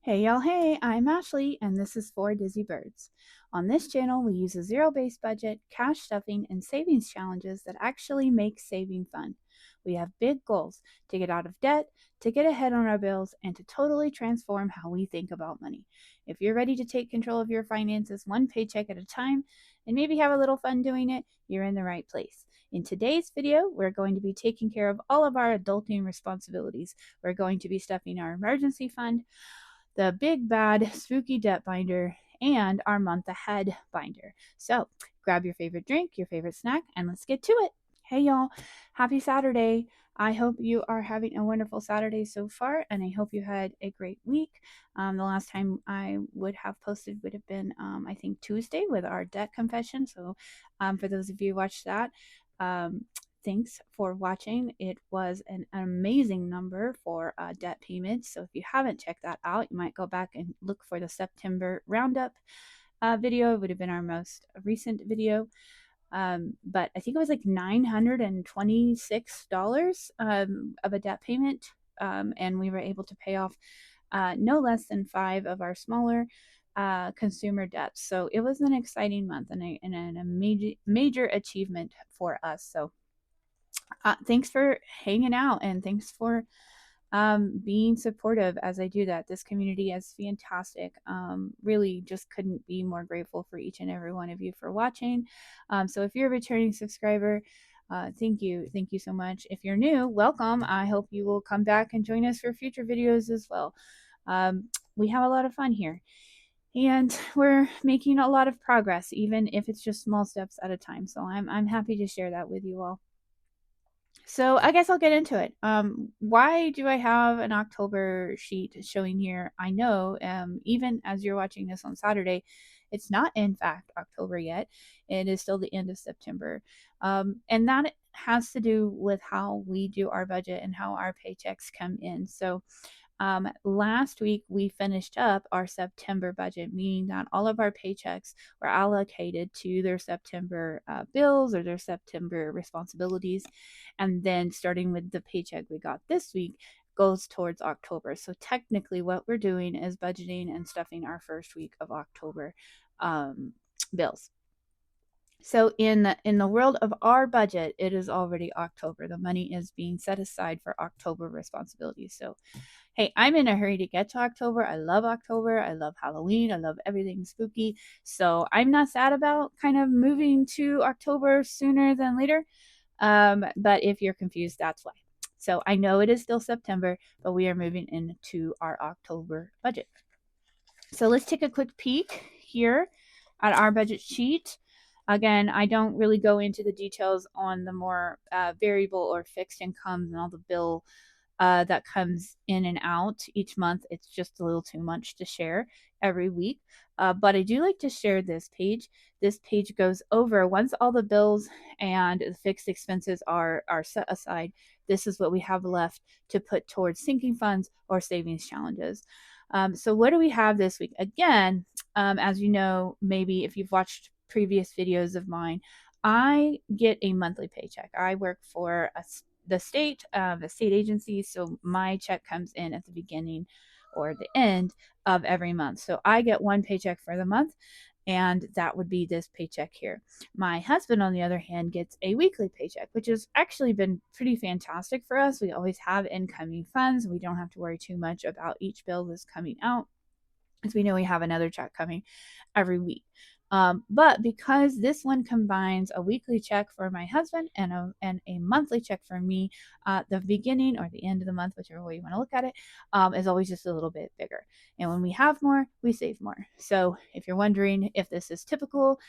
Hey y'all, hey, I'm Ashley, and this is for Dizzy Birds. On this channel, we use a zero-based budget, cash stuffing, and savings challenges that actually make saving fun. We have big goals to get out of debt, to get ahead on our bills, and to totally transform how we think about money. If you're ready to take control of your finances one paycheck at a time, and maybe have a little fun doing it, you're in the right place. In today's video, we're going to be taking care of all of our adulting responsibilities. We're going to be stuffing our emergency fund, the big bad spooky debt binder, and our month ahead binder. So grab your favorite drink, your favorite snack, and let's get to it. Hey y'all, happy Saturday. I hope you are having a wonderful Saturday so far, and I hope you had a great week. The last time I would have posted would have been, I think, Tuesday with our debt confession. So, for those of you who watched that, um, thanks for watching. It was an amazing number for debt payments. So if you haven't checked that out, you might go back and look for the September roundup video. It would have been our most recent video. But I think it was like $926 of a debt payment. And we were able to pay off no less than 5 of our smaller consumer debts. So it was an exciting month and a major achievement for us. So thanks for hanging out and thanks for being supportive as I do that. This community is fantastic. Really just couldn't be more grateful for each and every one of you for watching. So if you're a returning subscriber, thank you. Thank you so much. If you're new, welcome. I hope you will come back and join us for future videos as well. We have a lot of fun here. And we're making a lot of progress, even if it's just small steps at a time. So I'm happy to share that with you all. So I guess I'll get into it. Why do I have an October sheet showing here? I know, even as you're watching this on Saturday, it's not in fact October yet. It is still the end of September. And that has to do with how we do our budget and how our paychecks come in. So last week we finished up our September budget, meaning that all of our paychecks were allocated to their September bills or their September responsibilities. And then starting with the paycheck we got this week goes towards October. So technically what we're doing is budgeting and stuffing our first week of October bills. So in the world of our budget, it is already October. The money is being set aside for October responsibilities. So hey, I'm in a hurry to get to October. I love October. I love Halloween. I love everything spooky. So I'm not sad about kind of moving to October sooner than later. But if you're confused, that's why. So I know it is still September, but we are moving into our October budget. So let's take a quick peek here at our budget sheet. Again, I don't really go into the details on the more variable or fixed incomes and all the bill that comes in and out each month. It's just a little too much to share every week. But I do like to share this page. This page goes over once all the bills and the fixed expenses are set aside. This is what we have left to put towards sinking funds or savings challenges. So what do we have this week? Again, as you know, maybe if you've watched previous videos of mine, I get a monthly paycheck. I work for the state agency, so my check comes in at the beginning or the end of every month. So I get one paycheck for the month, and that would be this paycheck here. My husband, on the other hand, gets a weekly paycheck, which has actually been pretty fantastic for us. We always have incoming funds. We don't have to worry too much about each bill that's coming out, as we know we have another check coming every week. But because this one combines a weekly check for my husband and a monthly check for me, the beginning or the end of the month, whichever way you want to look at it, is always just a little bit bigger. And when we have more, we save more. So if you're wondering if this is typical,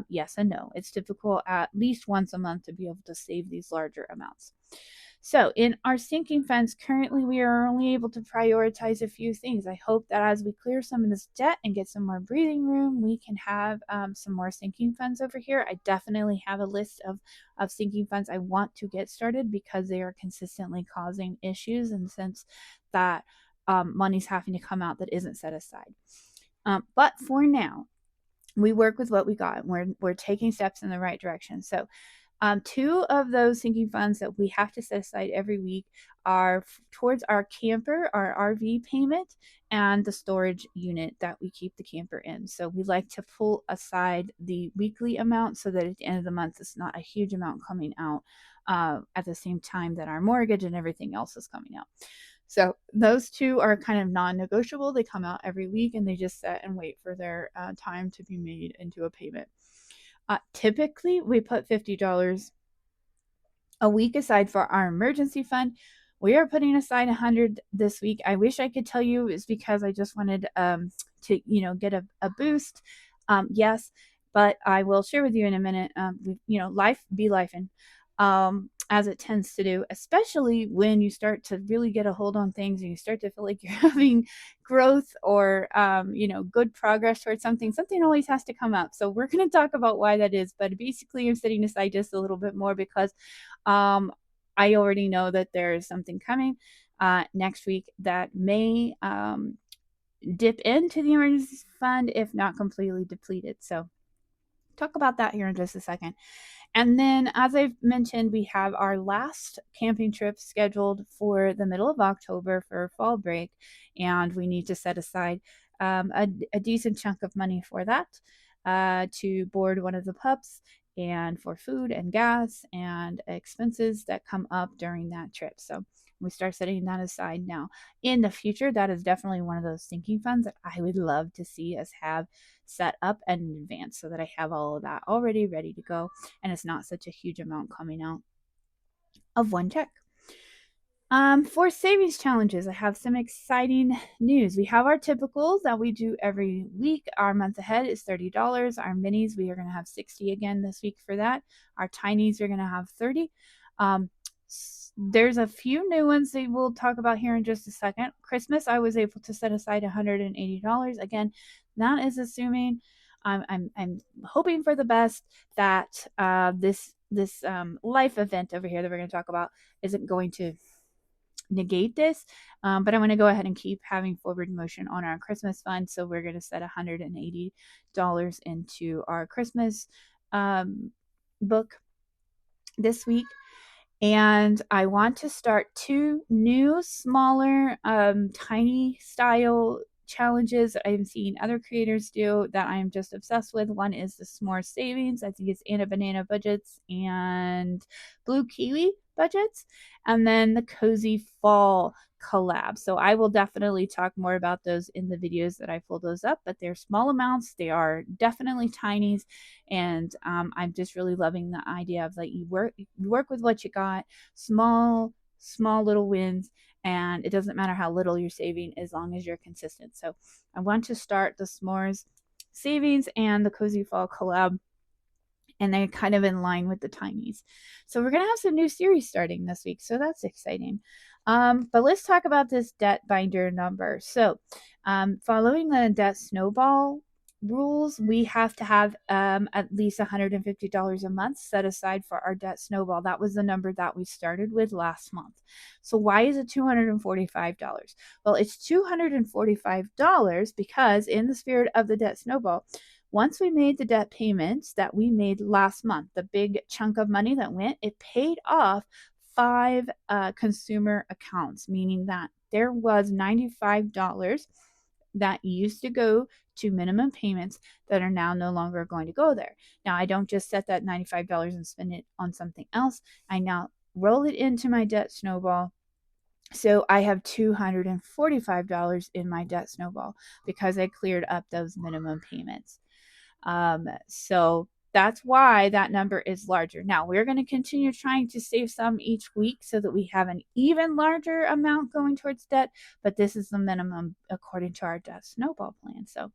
yes and no. It's typical at least once a month to be able to save these larger amounts. So in our sinking funds, currently we are only able to prioritize a few things. I hope that as we clear some of this debt and get some more breathing room, we can have some more sinking funds over here. I definitely have a list of sinking funds I want to get started because they are consistently causing issues in the sense that money's having to come out that isn't set aside. But for now, we work with what we got. We're taking steps in the right direction. So Two of those sinking funds that we have to set aside every week are towards our camper, our RV payment, and the storage unit that we keep the camper in. So we like to pull aside the weekly amount so that at the end of the month it's not a huge amount coming out at the same time that our mortgage and everything else is coming out. So those two are kind of non-negotiable. They come out every week and they just set and wait for their time to be made into a payment. Typically, we put $50 a week aside for our emergency fund. We are putting aside 100 this week. I wish I could tell you it's because I just wanted to get a boost. Yes, but I will share with you in a minute. Life be life, and as it tends to do, especially when you start to really get a hold on things and you start to feel like you're having growth or good progress towards something always has to come up. So we're going to talk about why that is, but basically I'm setting aside just a little bit more because I already know that there is something coming next week that may dip into the emergency fund if not completely depleted. So talk about that here in just a second. And then, as I've mentioned, we have our last camping trip scheduled for the middle of October for fall break, and we need to set aside a decent chunk of money for that to board one of the pups and for food and gas and expenses that come up during that trip. So we start setting that aside now. In the future, that is definitely one of those sinking funds that I would love to see us have set up and in advance so that I have all of that already ready to go and it's not such a huge amount coming out of one check. For savings challenges, I have some exciting news. We have our typicals that we do every week. Our month ahead is $30. Our minis, we are going to have 60 again this week for that. Our tinies are going to have 30. There's a few new ones that we'll talk about here in just a second. Christmas, I was able to set aside $180. Again, that is assuming I'm hoping for the best that this life event over here that we're going to talk about isn't going to negate this, but I'm going to go ahead and keep having forward motion on our Christmas fund. So we're going to set $180 into our Christmas book this week. And I want to start two new, smaller, tiny style challenges that I'm seeing other creators do that I'm just obsessed with. One is the S'more Savings. I think it's Anna Banana Budgets and Blue Kiwi Budgets. And then the Cozy Fall collab. So I will definitely talk more about those in the videos that I pull those up, but they're small amounts. They are definitely tinies. And I'm just really loving the idea of like you work with what you got, small little wins, and it doesn't matter how little you're saving as long as you're consistent. So I want to start the S'mores Savings and the Cozy Fall collab, and they're kind of in line with the tinies. So we're going to have some new series starting this week, so that's exciting. But let's talk about this debt binder number. So following the debt snowball rules, we have to have at least $150 a month set aside for our debt snowball. That was the number that we started with last month. So why is it $245? Well, it's $245 because in the spirit of the debt snowball, once we made the debt payments that we made last month, the big chunk of money that went, it paid off 5 consumer accounts, meaning that there was $95 that used to go to minimum payments that are now no longer going to go there. Now, I don't just set that $95 and spend it on something else. I now roll it into my debt snowball. So I have $245 in my debt snowball because I cleared up those minimum payments. So that's why that number is larger. Now we're going to continue trying to save some each week so that we have an even larger amount going towards debt, but this is the minimum according to our debt snowball plan. So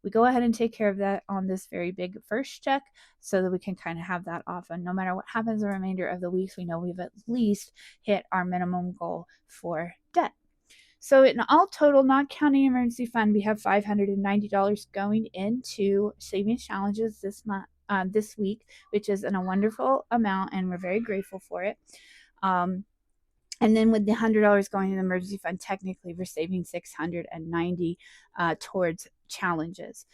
we go ahead and take care of that on this very big first check so that we can kind of have that off. And no matter what happens the remainder of the weeks, we know we've at least hit our minimum goal for debt. So in all total, not counting emergency fund, we have $590 going into savings challenges this week, which is a wonderful amount, and we're very grateful for it. And then with the $100 going in the emergency fund, technically we're saving $690 towards challenges.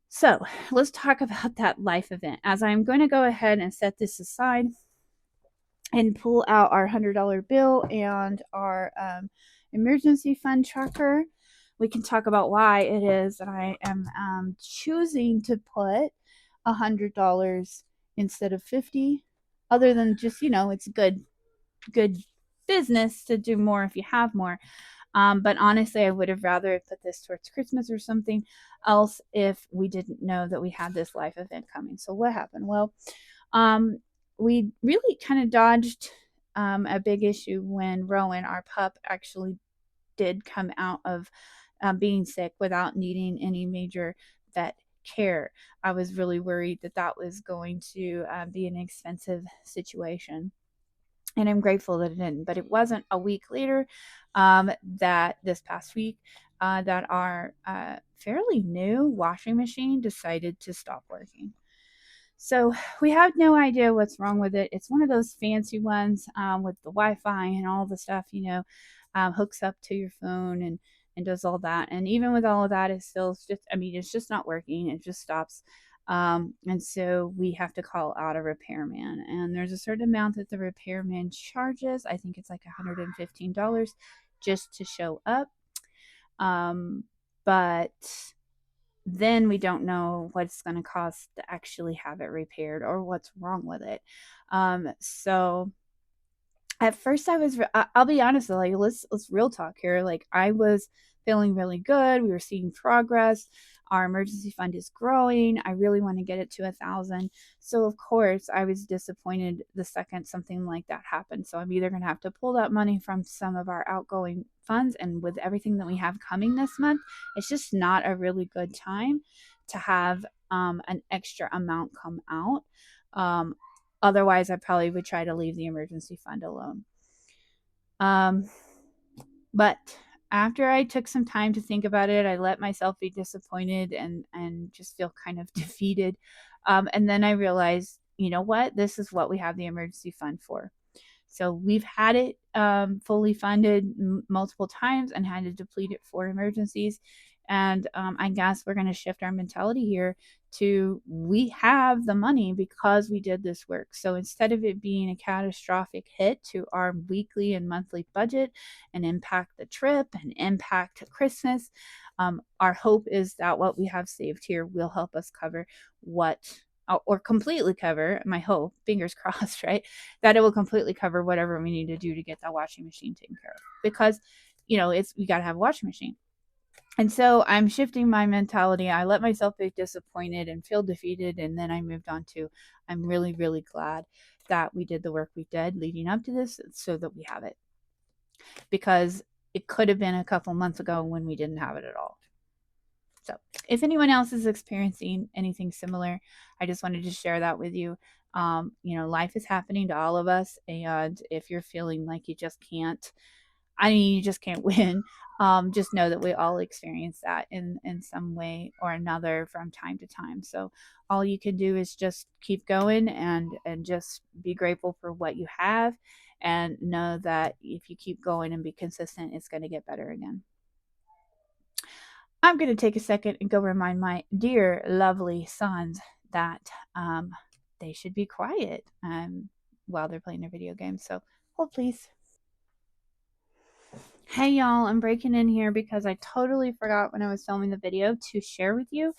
So let's talk about that life event. As I'm going to go ahead and set this aside and pull out our $100 bill and our emergency fund tracker, we can talk about why it is that I am choosing to put $100 instead of 50. Other than just, it's good business to do more if you have more. But honestly, I would have rather put this towards Christmas or something else if we didn't know that we had this life event coming. So what happened? Well, we really kind of dodged a big issue when Rowan, our pup, actually did come out of being sick without needing any major vet care. I was really worried that that was going to be an expensive situation. And I'm grateful that it didn't. But it wasn't a week later that this past week that our fairly new washing machine decided to stop working. So we have no idea what's wrong with it. It's one of those fancy ones with the Wi-Fi and all the stuff, hooks up to your phone and does all that. And even with all of that, it's just not working. It just stops. And so we have to call out a repairman. And there's a certain amount that the repairman charges. I think it's like $115 just to show up. But then we don't know what it's going to cost to actually have it repaired or what's wrong with it. So at first I'll be honest, like let's real talk here. Like I was feeling really good. We were seeing progress. Our emergency fund is growing. I really want to get it to 1,000. So of course I was disappointed the second something like that happened. So I'm either going to have to pull that money from some of our outgoing funds, and with everything that we have coming this month, it's just not a really good time to have an extra amount come out. Otherwise, I probably would try to leave the emergency fund alone. But after I took some time to think about it, I let myself be disappointed and just feel kind of defeated. And then I realized, you know what? This is what we have the emergency fund for. So we've had it fully funded multiple times and had to deplete it for emergencies. And I guess we're going to shift our mentality here to we have the money because we did this work. So instead of it being a catastrophic hit to our weekly and monthly budget and impact the trip and impact Christmas, our hope is that what we have saved here will help us cover what or completely cover, my hope, fingers crossed, right, that it will completely cover whatever we need to do to get that washing machine taken care of. Because, we got to have a washing machine. And so I'm shifting my mentality. I let myself be disappointed and feel defeated. And then I moved on to, I'm really, really glad that we did the work we did leading up to this so that we have it. Because it could have been a couple months ago when we didn't have it at all. So if anyone else is experiencing anything similar, I just wanted to share that with you. Life is happening to all of us. And if you're feeling like you just can't win, just know that we all experience that in some way or another from time to time. So all you can do is just keep going and just be grateful for what you have, and know that if you keep going and be consistent, it's going to get better again. I'm going to take a second and go remind my dear, lovely sons that they should be quiet while they're playing their video games. So hold, please. Hey, y'all, I'm breaking in here because I totally forgot when I was filming the video to share with you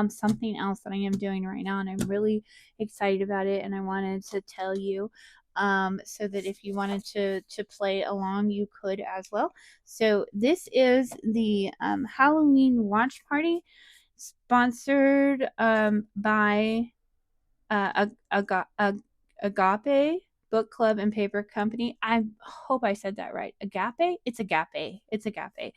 something else that I am doing right now, and I'm really excited about it, and I wanted to tell you so that if you wanted to play along, you could as well. So this is the Halloween watch party sponsored by Agape Book Club and Paper Company. I hope I said that right. Agape? It's Agape. It's Agape.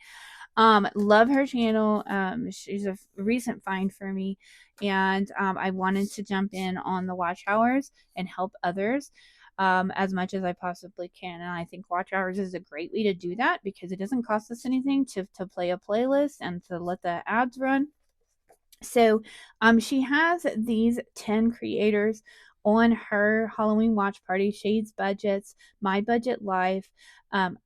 Love her channel. She's a recent find for me, and I wanted to jump in on the watch hours and help others as much as I possibly can. And I think watch hours is a great way to do that because it doesn't cost us anything to play a playlist and to let the ads run. So she has these 10 creators on her Halloween watch party, Shades Budgets, My Budget Life,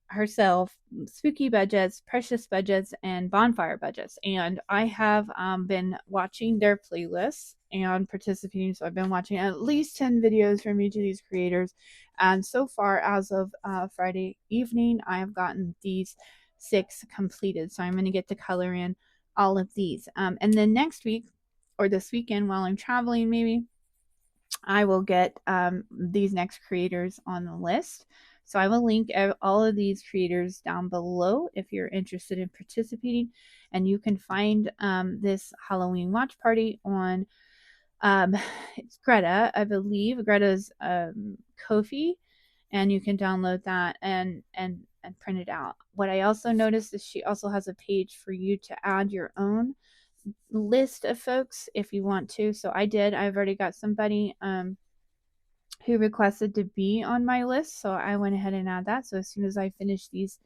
herself, Spooky Budgets, Precious Budgets, and Bonfire Budgets. And I have been watching their playlists and participating. So I've been watching at least 10 videos from each of these creators. And so far, as of Friday evening, I have gotten these 6 completed. So I'm going to get to color in all of these. And then next week, or this weekend while I'm traveling, maybe I will get these next creators on the list. So I will link all of these creators down below if you're interested in participating. And you can find this Halloween watch party on it's Greta, I believe. Greta's Ko-fi, and you can download that and print it out. What I also noticed is she also has a page for you to add your own list of folks if you want to. So I did. I've already got somebody who requested to be on my list, so I went ahead and add that. So as soon as I finish these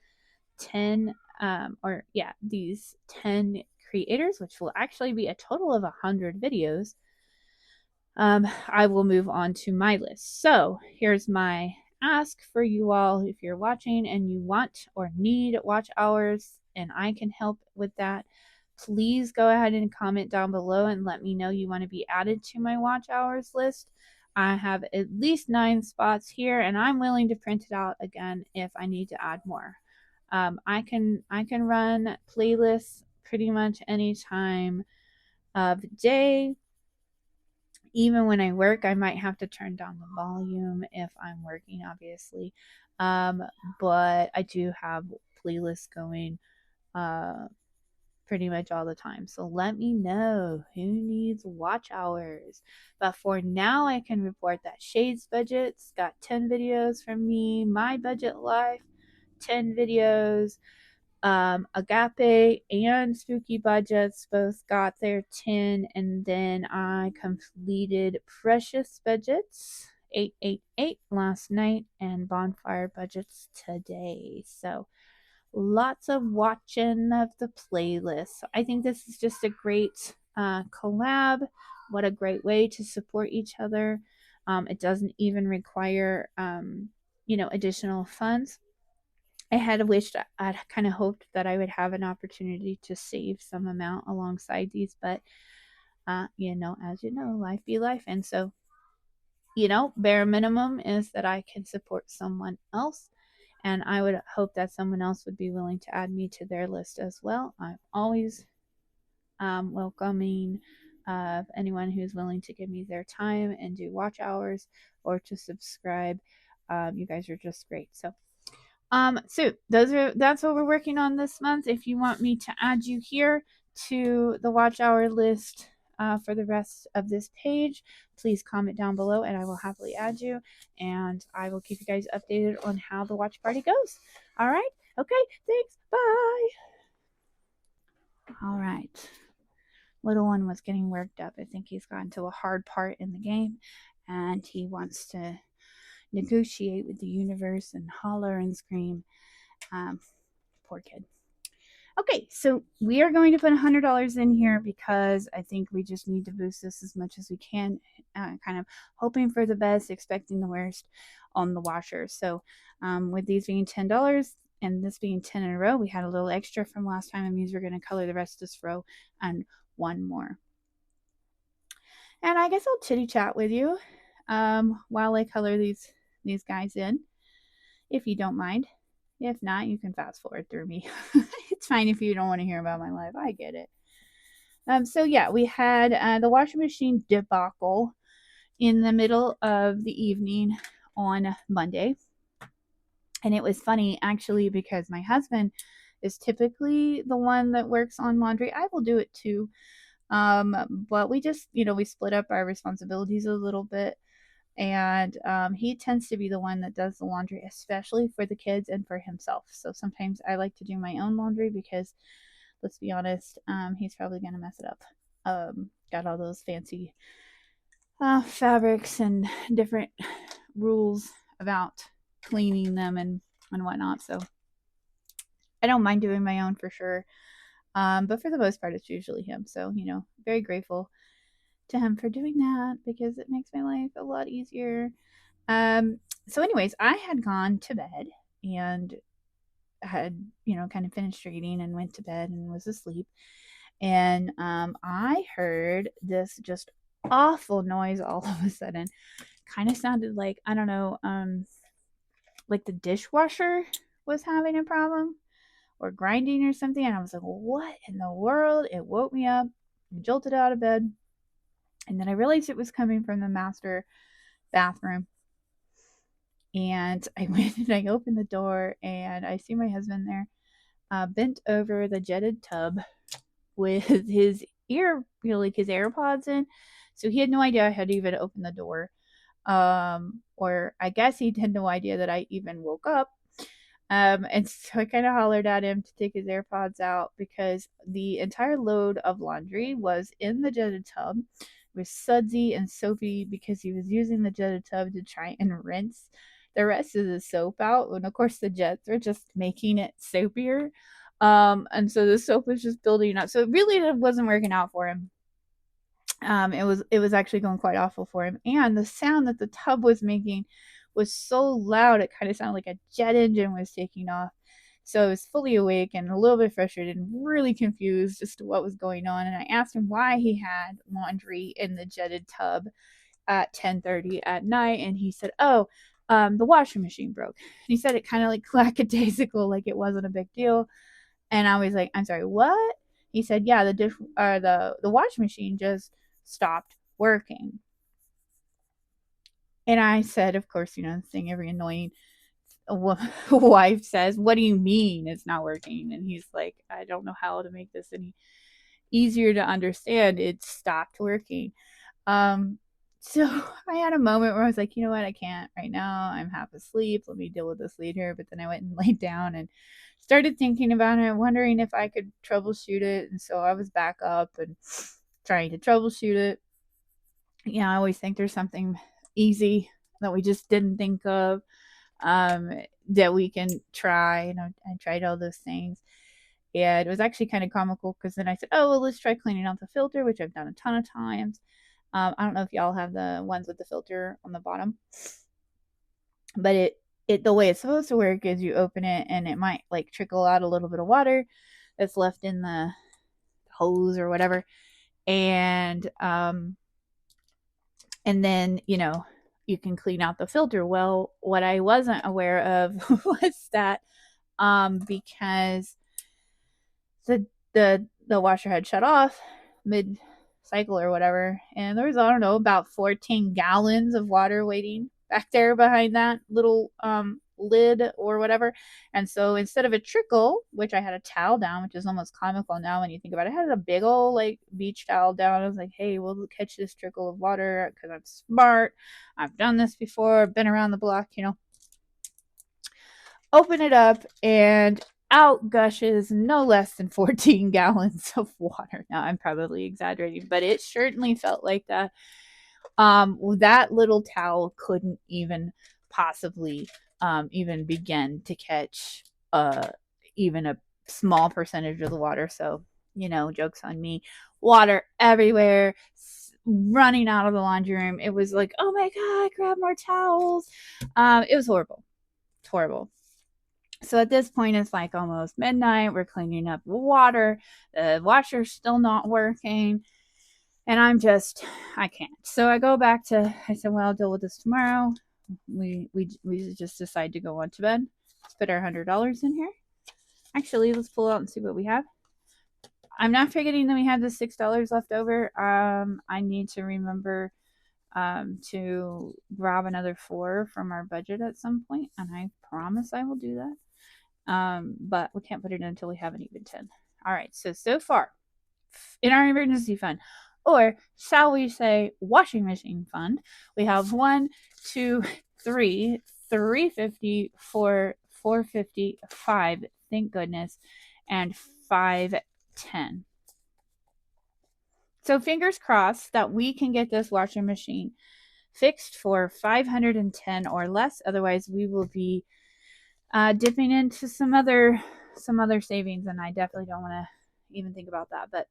10 these 10 creators, which will actually be a total of 100 videos, I will move on to my list. So here's my ask for you all. If you're watching and you want or need watch hours and I can help with that, please go ahead and comment down below and let me know you want to be added to my watch hours list. I have at least 9 spots here, and I'm willing to print it out again if I need to add more. I can run playlists pretty much any time of the day. Even when I work, I might have to turn down the volume if I'm working, obviously. But I do have playlists going pretty much all the time. So let me know who needs watch hours. But for now, I can report that Shades Budgets got 10 videos from me. My Budget Life, 10 videos. Agape and Spooky Budgets both got their 10, and then I completed Precious Budgets 888 last night and Bonfire Budgets today. So lots of watching of the playlist. So I think this is just a great collab. What a great way to support each other. It doesn't even require additional funds. I had wished, I'd kind of hoped that I would have an opportunity to save some amount alongside these, but as you know, life be life. And so, bare minimum is that I can support someone else. And I would hope that someone else would be willing to add me to their list as well. I'm always welcoming anyone who's willing to give me their time and do watch hours or to subscribe. You guys are just great. So that's what we're working on this month. If you want me to add you here to the watch hour list for the rest of this page, please comment down below and I will happily add you, and I will keep you guys updated on how the watch party goes. All right. Okay, thanks. Bye. All right. Little one was getting worked up. I think he's gotten to a hard part in the game and he wants to negotiate with the universe and holler and scream. Poor kid. Okay, so we are going to put $100 in here because I think we just need to boost this as much as we can, kind of hoping for the best, expecting the worst on the washer. So with these being $10 and this being 10 in a row, we had a little extra from last time. It means we're going to color the rest of this row and one more. And I guess I'll chitty chat with you while I color these guys in, if you don't mind. If not, you can fast forward through me. It's fine if you don't want to hear about my life. I get it. So yeah, we had the washing machine debacle in the middle of the evening on Monday. And it was funny, actually, because my husband is typically the one that works on laundry. I will do it too. But we just, we split up our responsibilities a little bit. And he tends to be the one that does the laundry, especially for the kids and for himself. So sometimes I like to do my own laundry because, let's be honest, he's probably going to mess it up. Got all those fancy fabrics and different rules about cleaning them and whatnot. So I don't mind doing my own for sure. But for the most part, it's usually him. So, very grateful to him for doing that because it makes my life a lot easier. So anyways, I had gone to bed and had, kind of finished reading and went to bed and was asleep. And I heard this just awful noise all of a sudden. Kind of sounded like, I don't know, like the dishwasher was having a problem or grinding or something. And I was like, what in the world? It woke me up and jolted out of bed. And then I realized it was coming from the master bathroom. And I went and I opened the door and I see my husband there, bent over the jetted tub with his like his AirPods in. So he had no idea I had even opened the door. Or I guess he had no idea that I even woke up. And so I kind of hollered at him to take his AirPods out because the entire load of laundry was in the jetted tub. It was sudsy and soapy because he was using the jetted tub to try and rinse the rest of the soap out. And of course, the jets were just making it soapier. And so the soap was just building up. So it really wasn't working out for him. It was actually going quite awful for him. And the sound that the tub was making was so loud, it kind of sounded like a jet engine was taking off. So I was fully awake and a little bit frustrated and really confused as to what was going on. And I asked him why he had laundry in the jetted tub at 10:30 at night, and he said, "Oh, the washing machine broke." And he said it kind of like lackadaisical, like it wasn't a big deal. And I was like, "I'm sorry, what?" He said, "Yeah, the washing machine just stopped working." And I said, of course, the thing every annoying wife says, "What do you mean it's not working?" And he's like, "I don't know how to make this any easier to understand. It stopped working." Um, so I had a moment where I was like, you know what, I can't right now. I'm half asleep. Let me deal with this later. But then I went and laid down and started thinking about it, wondering if I could troubleshoot it. And so I was back up and trying to troubleshoot it. I always think there's something easy that we just didn't think of, um, that we can try. I tried all those things. And it was actually kind of comical because then I said, oh, well, let's try cleaning out the filter, which I've done a ton of times. I don't know if y'all have the ones with the filter on the bottom, but the way it's supposed to work is you open it and it might like trickle out a little bit of water that's left in the hose or whatever. And then, you can clean out the filter. Well, what I wasn't aware of was that, because the washer had shut off mid cycle or whatever, and there was, I don't know, about 14 gallons of water waiting back there behind that little lid or whatever. And so instead of a trickle, which I had a towel down, which is almost comical now when you think about it, I had a big old like beach towel down. I was like, hey, we'll catch this trickle of water because I'm smart. I've done this before, been around the block. Open it up and out gushes no less than 14 gallons of water. Now, I'm probably exaggerating, but it certainly felt like that. That little towel couldn't even possibly even begin to catch even a small percentage of the water. So, jokes on me. Water everywhere, running out of the laundry room. It was like, oh my God, grab more towels. It was horrible. It's horrible. So at this point, it's like almost midnight. We're cleaning up water. The washer's still not working. And I can't. So I go back to, I said, well, I'll deal with this tomorrow. We just decide to go on to bed. Let's put our $100 in here. Actually, let's pull out and see what we have. I'm not forgetting that we have the $6 left over. I need to remember to grab another $4 from our budget at some point, and I promise I will do that. But we can't put it in until we have an even 10. All right, so far in our emergency fund, or shall we say washing machine fund, we have 1, 2, 3, 350, 4, 450, 5, thank goodness, and 510. So fingers crossed that we can get this washing machine fixed for 510 or less. Otherwise, we will be dipping into some other savings, and I definitely don't want to even think about that. But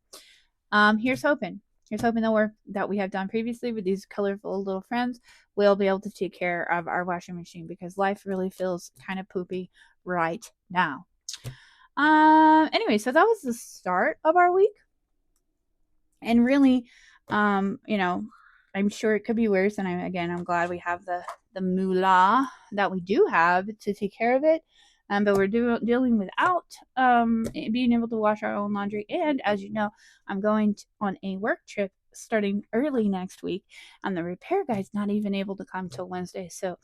here's hoping. Here's hoping the work that we have done previously with these colorful little friends will be able to take care of our washing machine, because life really feels kind of poopy right now. Anyway, so that was the start of our week. And really, you know, I'm sure it could be worse. And I'm glad we have the moolah that we do have to take care of it. But we're dealing without being able to wash our own laundry. And as you know, I'm going on a work trip starting early next week, and the repair guy's not even able to come till Wednesday. So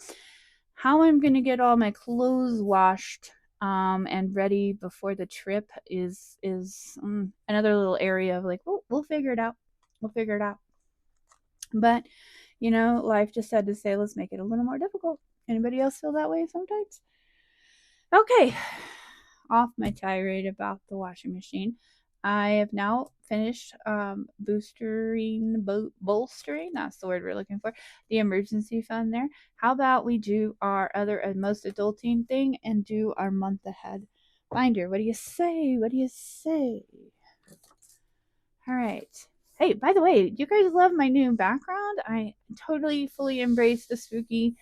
how I'm going to get all my clothes washed and ready before the trip is another little area of like, we'll figure it out. We'll figure it out. But life just had to say, let's make it a little more difficult. Anybody else feel that way sometimes? Okay, off my tirade about the washing machine. I have now finished bolstering, that's the word we're looking for, the emergency fund there. How about we do our other and most adulting thing and do our month ahead binder? What do you say? What do you say? All right. Hey, by the way, do you guys love my new background? I totally fully embrace the spooky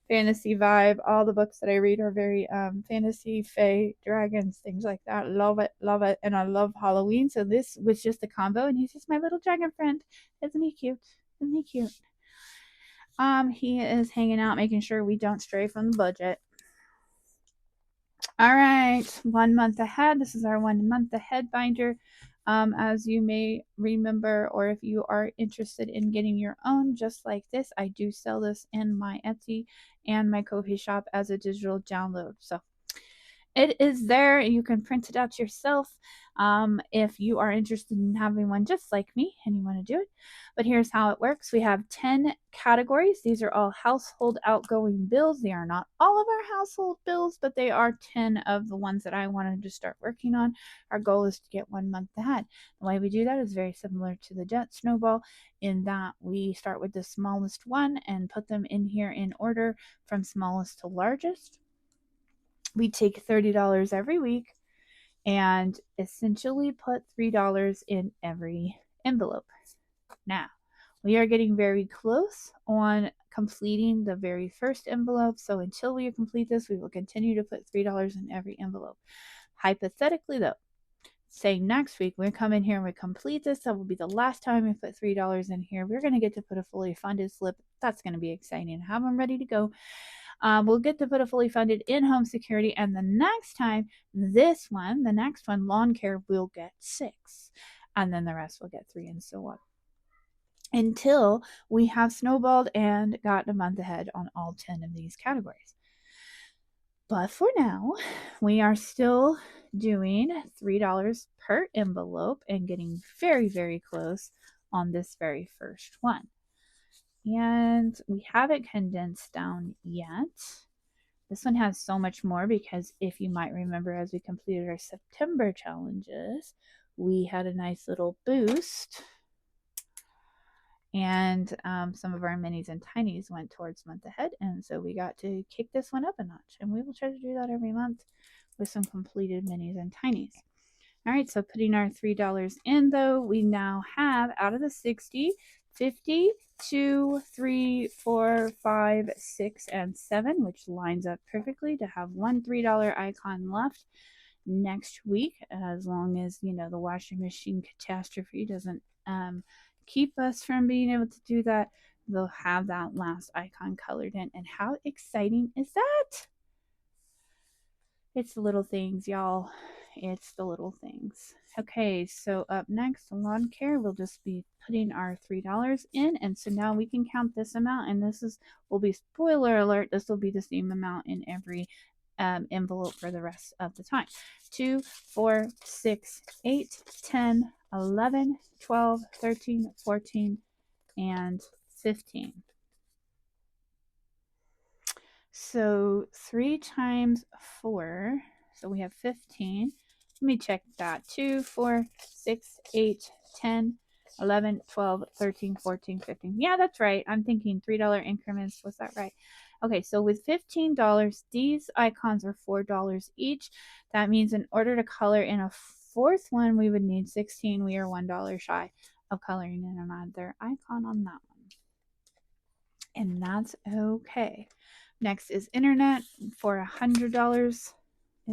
fantasy vibe. All the books that I read are very fantasy, fae, dragons, things like that. Love it, love it. And I love Halloween. So this was just a combo, and he's just my little dragon friend. Isn't he cute? Isn't he cute? He is hanging out, making sure we don't stray from the budget. All right, 1 month ahead. This is our 1 month ahead binder. As you may remember, or if you are interested in getting your own just like this, I do sell this in my Etsy and my Ko-fi shop as a digital download. So it is there. You can print it out yourself if you are interested in having one just like me and you want to do it. But here's how it works. We have 10 categories. These are all household outgoing bills. They are not all of our household bills, but they are 10 of the ones that I wanted to start working on. Our goal is to get 1 month ahead. The way we do that is very similar to the debt snowball, in that we start with the smallest one and put them in here in order from smallest to largest. We take $30 every week and essentially put $3 in every envelope. Now, we are getting very close on completing the very first envelope. So until we complete this, we will continue to put $3 in every envelope. Hypothetically, though, say next week we come in here and we complete this, that will be the last time we put $3 in here. We're going to get to put a fully funded slip. That's going to be exciting. Have them ready to go. We'll get to put a fully funded in-home security, and the next time, the next one, lawn care, will get 6, and then the rest will get 3, and so on, until we have snowballed and got a month ahead on all 10 of these categories. But for now, we are still doing $3 per envelope and getting very, very close on this very first one. And we haven't condensed down yet. This one has so much more, because if you might remember, as we completed our September challenges, we had a nice little boost, and some of our minis and tinies went towards month ahead, and so we got to kick this one up a notch, and we will try to do that every month with some completed minis and tinies. All right, so putting our $3 in, though, we now have, out of the 60, 50, 2, 3, 4, 5, 6, and 7, which lines up perfectly to have one $3 icon left next week, as long as the washing machine catastrophe doesn't keep us from being able to do that. They'll have that last icon colored in. And how exciting is that? It's the little things, y'all. It's the little things. Okay, so up next, lawn care. We'll just be putting our $3 in, and so now we can count this amount, and will be, spoiler alert, this will be the same amount in every envelope for the rest of the time. 2, 4, 6, 8, 10, 11, 12, 13, 14, and 15. So 3 times 4, so we have 15. Let me check that. 2, 4, 6, 8, 10, 11, 12, 13, 14, 15. Yeah, that's right. I'm thinking $3 increments. Was that right? Okay, so with $15, these icons are $4 each. That means in order to color in a fourth one, we would need 16. We are $1 shy of coloring in another icon on that one. And that's okay. Next is internet for $100 is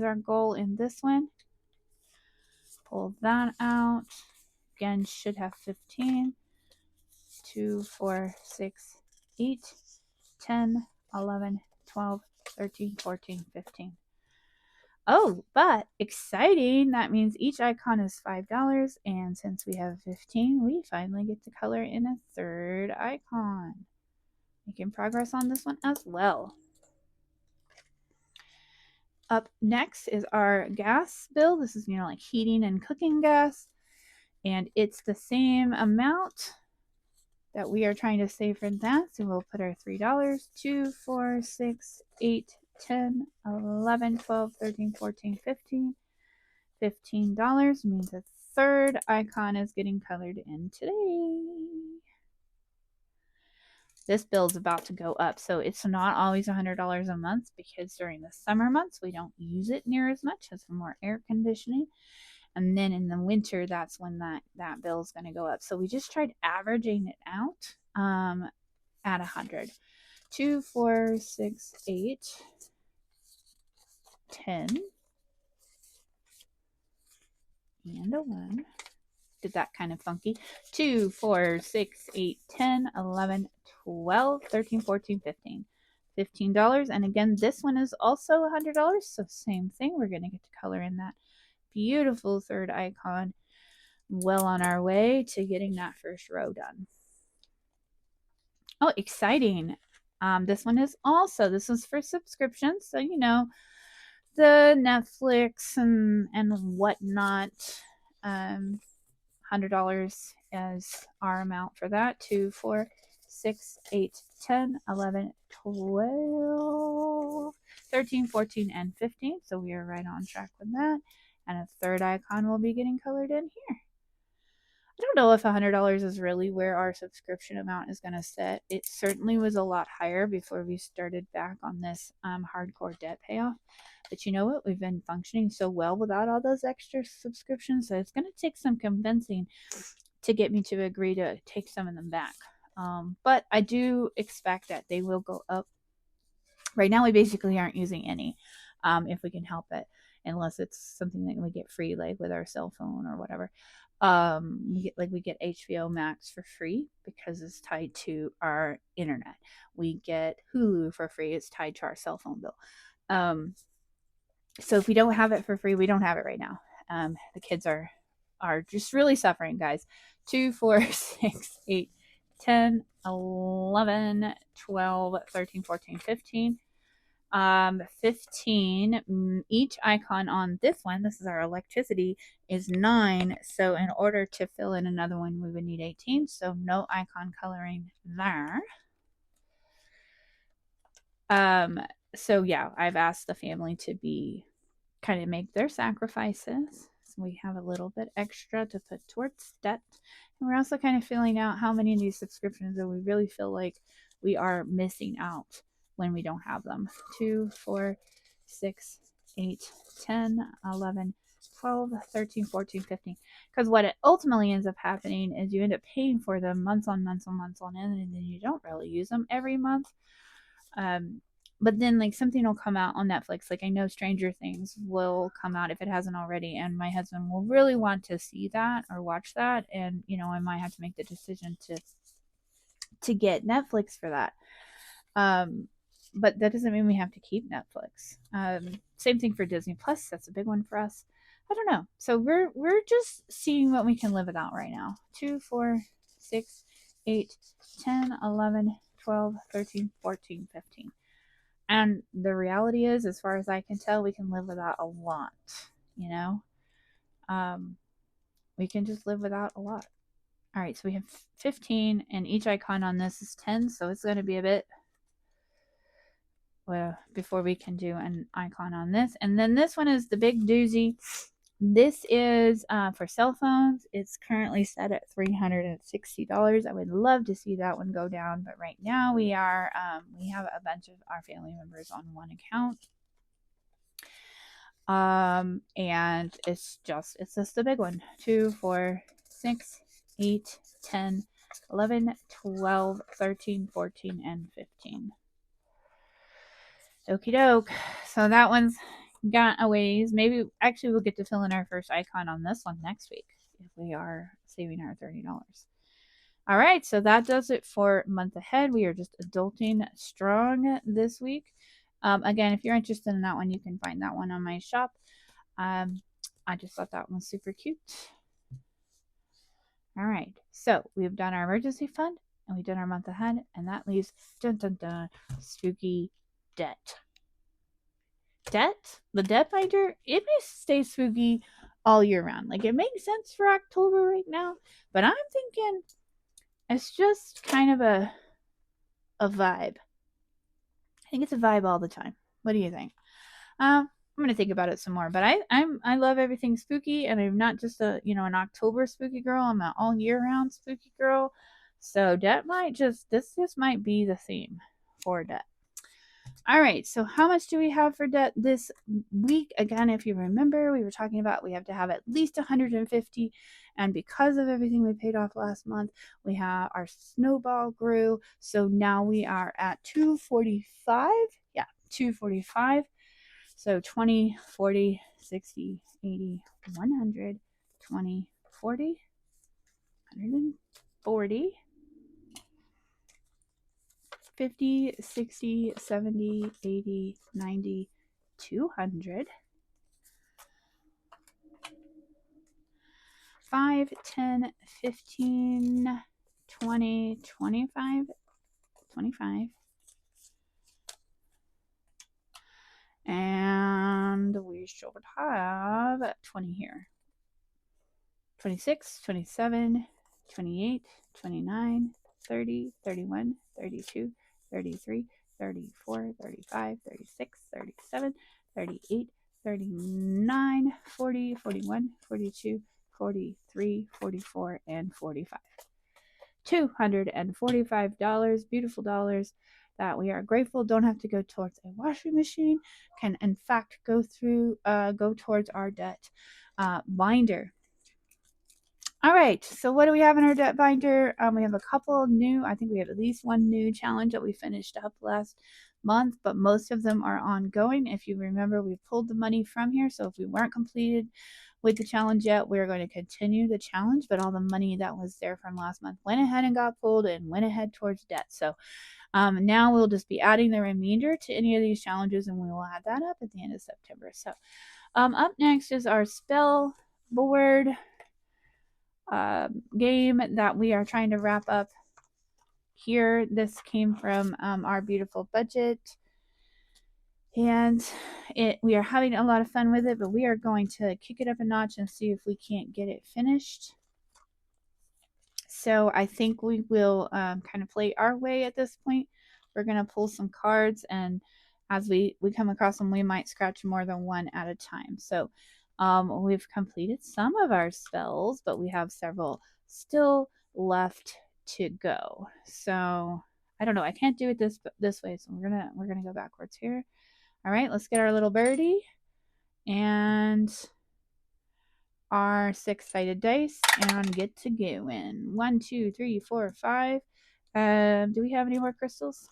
our goal in this one. Pull that out. Again, should have 15. 2, 4, 6, 8, 10, 11, 12, 13, 14, 15. Oh, but exciting. That means each icon is $5. And since we have 15, we finally get to color in a third icon. Making progress on this one as well. Up next is our gas bill. This is, like heating and cooking gas. And it's the same amount that we are trying to save for that. So we'll put our $3, 2, 4, 6, 8, 10, 11, 12, 13, 14, 15. $15 means a third icon is getting colored in today. This bill's about to go up, so it's not always $100 a month because during the summer months we don't use it near as much as more air conditioning. And then in the winter, that's when that bill is going to go up. So we just tried averaging it out at 100. 2, 4, 6, 8, 10, and a 1. Did that kind of funky. 2, 4, 6, 8, 10, 11, 12, 13, 14, 15. $15. And again, this one is also $100. So same thing. We're going to get to color in that beautiful third icon. Well on our way to getting that first row done. Oh, exciting. This one is also, this is for subscriptions. So, the Netflix and whatnot. $100 is our amount for that. 2, 4, 6, 8, 10, 11, 12, 13, 14, and 15. So we are right on track with that. And a third icon will be getting colored in here. I don't know if $100 is really where our subscription amount is going to sit. It certainly was a lot higher before we started back on this hardcore debt payoff. But you know what? We've been functioning so well without all those extra subscriptions that it's going to take some convincing to get me to agree to take some of them back. But I do expect that they will go up. Right now, we basically aren't using any if we can help it, unless it's something that we get free, like with our cell phone or whatever. We get HBO Max for free because it's tied to our internet. We get Hulu for free. It's tied to our cell phone bill. So if we don't have it for free, we don't have it right now. The kids are just really suffering, guys. 2, 4, 6, 8, 10, 11, 12, 13, 14, 15. 15, each icon on this one, this is our electricity, is 9. So in order to fill in another one, we would need 18. So no icon coloring there. So yeah, I've asked the family to kind of make their sacrifices. So we have a little bit extra to put towards debt. And we're also kind of filling out how many of these subscriptions that we really feel like we are missing out when we don't have them. 2, 4, 6, 8, 10, 11, 12, 13, 14, 15. Because what it ultimately ends up happening is you end up paying for them months on end, and then you don't really use them every month. But then like something will come out on Netflix. Like I know Stranger Things will come out if it hasn't already, and my husband will really want to see that or watch that, and I might have to make the decision to get Netflix for that. But that doesn't mean we have to keep Netflix. Same thing for Disney Plus. That's a big one for us. I don't know. So we're just seeing what we can live without right now. 2, 4, 6, 8, 10, 11, 12, 13, 14, 15. And the reality is, as far as I can tell, we can live without a lot, we can just live without a lot. All right, so we have 15, and each icon on this is 10, so it's going to be a bit before we can do an icon on this. And then this one is the big doozy. This is for cell phones. It's currently set at $360. I would love to see that one go down, but right now we have a bunch of our family members on one account. And it's just the big one. 2, 4, 6, 8, 10, 11, 12, 13, 14, and 15. Okie doke. So that one's got a ways. Maybe actually we'll get to fill in our first icon on this one next week if we are saving our $30. All right, so that does it for month ahead. We are just adulting strong this week. Again, if you're interested in that one, you can find that one on my shop. I just thought that one was super cute. All right, so we've done our emergency fund and we've done our month ahead, and that leaves spooky debt. Debt? The debt binder? It may stay spooky all year round. Like, it makes sense for October right now, but I'm thinking it's just kind of a vibe. I think it's a vibe all the time. What do you think? I'm gonna think about it some more. But I love everything spooky, and I'm not just an October spooky girl. I'm an all year round spooky girl. So this might be the theme for debt. All right, so how much do we have for debt this week? Again, if you remember, we were talking about we have to have at least 150, and because of everything we paid off last month, we have our snowball grew. So now we are at 245. Yeah, 245. So 20, 40, 60, 80, 100, 20, 40, 140. 50, 60, 70, 80, 90, 200, 5, 10, 15, 20, 25, 25, and we should have 20 here. 26, 27, 28, 29, 30, 31, 32, 33, 34, 35, 36, 37, 38, 39, 40, 41, 42, 43, 44, and 45. $245, beautiful dollars that we are grateful don't have to go towards a washing machine, can in fact go towards our debt binder. All right, so what do we have in our debt binder? We have a couple new, I think we have at least one new challenge that we finished up last month, but most of them are ongoing. If you remember, we pulled the money from here, so if we weren't completed with the challenge yet, we're going to continue the challenge, but all the money that was there from last month went ahead and got pulled and went ahead towards debt. So now we'll just be adding the remainder to any of these challenges, and we will add that up at the end of September. So up next is our spell board game that we are trying to wrap up here. This came from our beautiful budget, and we are having a lot of fun with it, but we are going to kick it up a notch and see if we can't get it finished. So I think we will kind of play our way at this point. We're going to pull some cards, and as we come across them, we might scratch more than one at a time. So we've completed some of our spells, but we have several still left to go. So I don't know. I can't do it this way, so we're gonna go backwards here. All right, let's get our little birdie and our 6-sided dice and get to going. 1, 2, 3, 4, 5. Do we have any more crystals?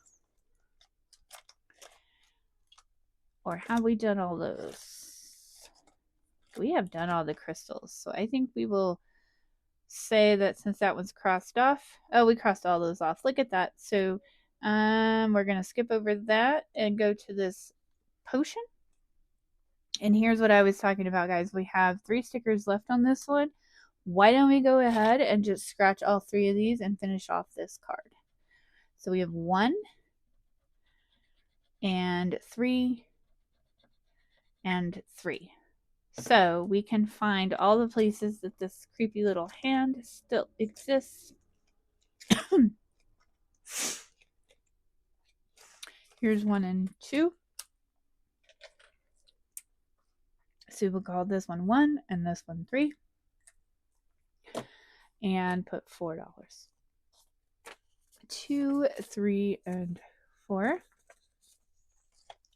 Or have we done all those? We have done all the crystals, so I think we will say that since that one's crossed off. Oh, we crossed all those off. Look at that. So we're going to skip over that and go to this potion. And here's what I was talking about, guys. We have 3 stickers left on this one. Why don't we go ahead and just scratch all 3 of these and finish off this card? So we have 1 and 3 and 3. So we can find all the places that this creepy little hand still exists. Here's 1 and 2. So we'll call this one 1 and this one 3. And put $4. 2, 3, and 4.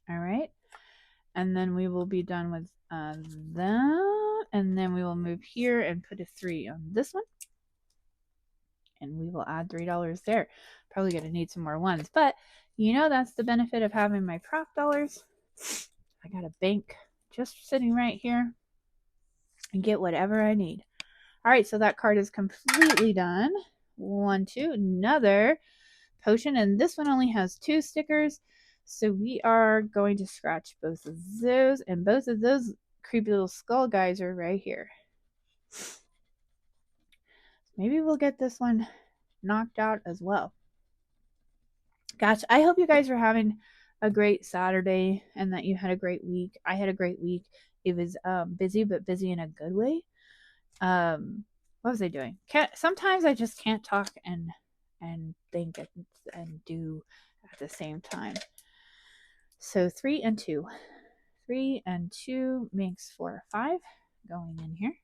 All right. And then we will be done with that. And then we will move here and put a 3 on this one. and we will add $3 there. Probably going to need some more ones, but you know, that's the benefit of having my prop dollars. I got a bank just sitting right here and get whatever I need. All right, so that card is completely done. 1, 2, another potion, and this one only has 2 stickers. So we are going to scratch both of those, and both of those creepy little skull guys are right here. Maybe we'll get this one knocked out as well. Gosh, I hope you guys are having a great Saturday and that you had a great week. I had a great week. It was busy, but busy in a good way. What was I doing? Sometimes I just can't talk and think and do at the same time. So 3 and 2. 3 and 2 makes 4, 5 going in here.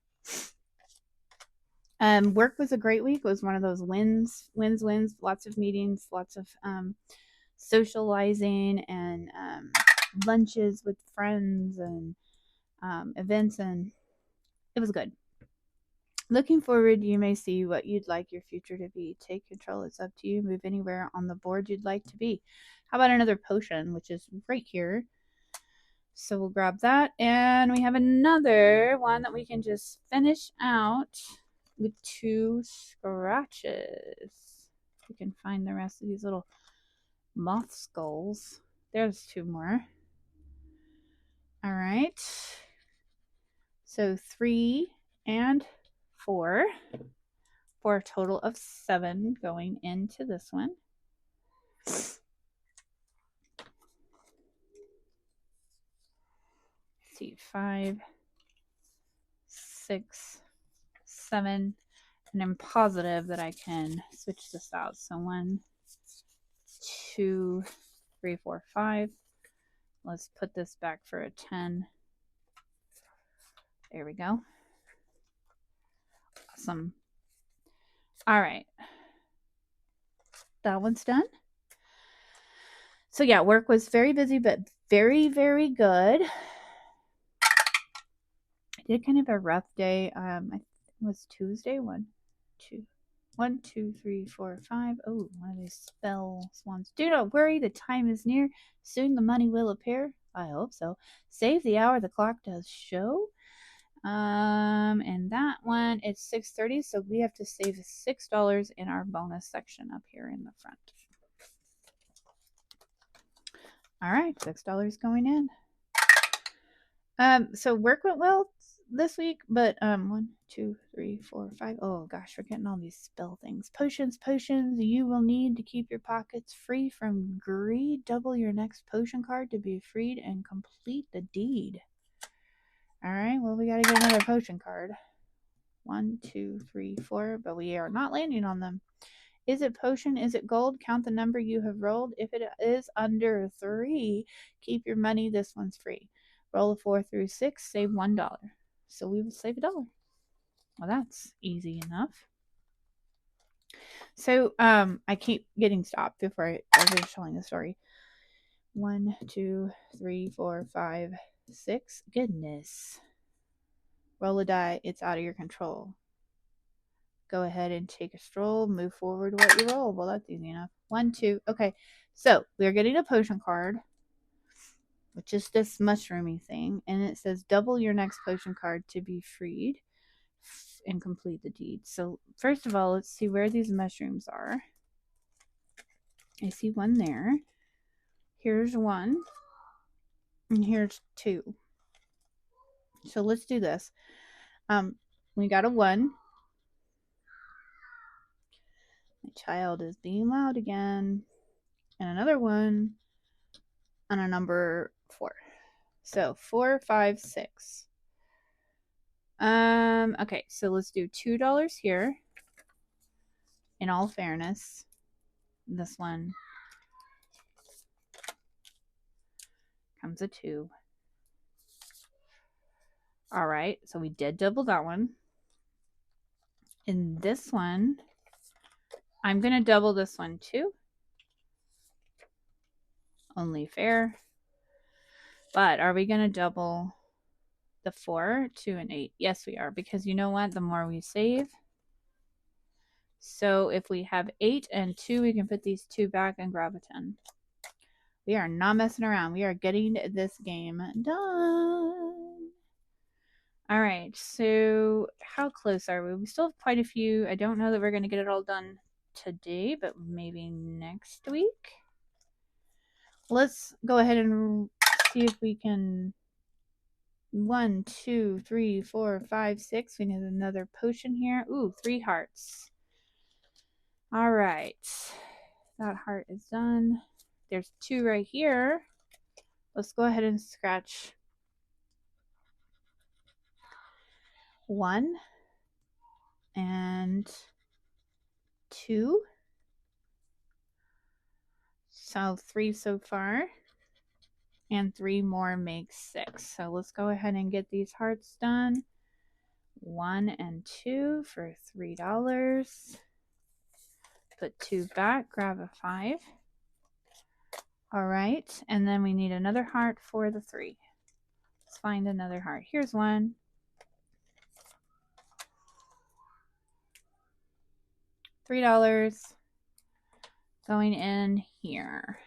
Work was a great week. It was one of those wins. Lots of meetings, lots of socializing and lunches with friends and events, and it was good. Looking forward, you may see what you'd like your future to be. Take control. It's up to you. Move anywhere on the board you'd like to be. How about another potion, which is right here? So we'll grab that. And we have another one that we can just finish out with 2 scratches. We can find the rest of these little moth skulls. There's 2 more. All right. So 3 and 4 for a total of 7 going into this one. Let's see, 5, 6, 7, and I'm positive that I can switch this out. So 1, 2, 3, 4, 5. Let's put this back for a 10. There we go. Awesome. All right. That one's done. So yeah, work was very busy, but very, very good. I did kind of a rough day. It was Tuesday. 1, 2, 3, 4, 5. Oh, one of these spell swans. Do not worry, the time is near. Soon the money will appear. I hope so. Save the hour the clock does show. And that one, it's 6:30, so we have to save $6 in our bonus section up here in the front. All right, $6 going in. So work went well this week, but 1, 2, 3, 4, 5. Oh gosh, we're getting all these spell things. Potions you will need to keep your pockets free from greed. Double your next potion card to be freed and complete the deed. All right, well, we got to get another potion card. 1, 2, 3, 4, but we are not landing on them. Is it potion? Is it gold? Count the number you have rolled. If it is under 3, keep your money. This one's free. Roll a 4 through 6, save $1. So we will save $1. Well, that's easy enough. So I keep getting stopped before I finish telling the story. 1, 2, 3, 4, 5, 6. Goodness. Roll a die. It's out of your control. Go ahead and take a stroll. Move forward what you roll. Well, that's easy enough. 1, 2. Okay. So we're getting a potion card, which is this mushroomy thing. And it says double your next potion card to be freed and complete the deed. So first of all, let's see where these mushrooms are. I see one there. Here's 1. And here's 2. So let's do this. We got a 1. My child is being loud again. And another 1. And a number 4. So 4, 5, 6. Okay, so let's do $2 here. In all fairness, this one comes a 2. All right, so we did double that one. In this one, I'm going to double this one too. Only fair. But are we going to double the 4, 2, and 8? Yes, we are. Because you know what? The more we save, So if we have 8 and 2, we can put these 2 back and grab a 10. We are not messing around. We are getting this game done. All right, so how close are we? We still have quite a few. I don't know that we're going to get it all done today, but maybe next week. Let's go ahead and see if we can... 1, 2, 3, 4, 5, 6. We need another potion here. Ooh, 3 hearts. All right. That heart is done. There's 2 right here. Let's go ahead and scratch 1 and 2. So 3 so far. And 3 more makes 6. So let's go ahead and get these hearts done. 1 and 2 for $3. Put 2 back, grab a 5. All right, and then we need another heart for the 3. Let's find another heart. Here's one. $3 going in here.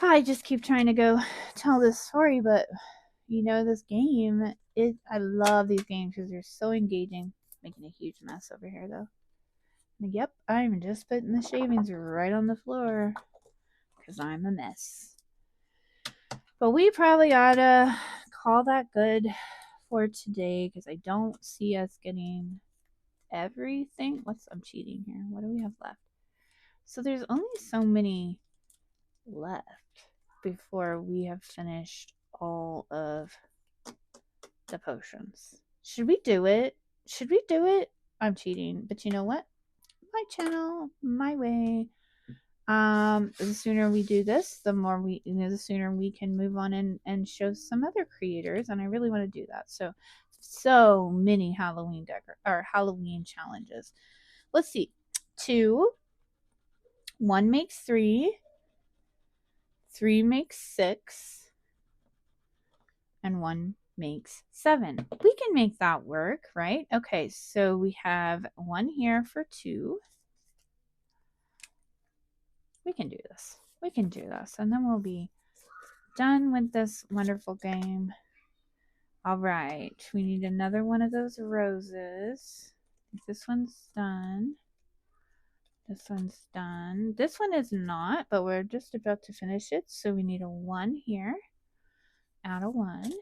I just keep trying to go tell this story, but you know, this game, I love these games because they're so engaging. Making a huge mess over here though. Yep, I'm just putting the shavings right on the floor because I'm a mess. But we probably ought to call that good for today because I don't see us getting everything. I'm cheating here. What do we have left? So there's only so many left before we have finished all of the potions. Should we do it? Should we do it? I'm cheating, but you know what? My channel, my way. The sooner we do this, the sooner we can move on and show some other creators, and I really want to do that. So many Halloween Halloween challenges. Let's see. 2, 1 makes 3, 3 makes 6, and 1 makes 7. We can make that work, right? Okay, so we have 1 here for 2. We can do this. We can do this. And then we'll be done with this wonderful game. All right. We need another one of those roses. This one's done. This one's done. This one is not, but we're just about to finish it. So we need a 1 here. Add a 1.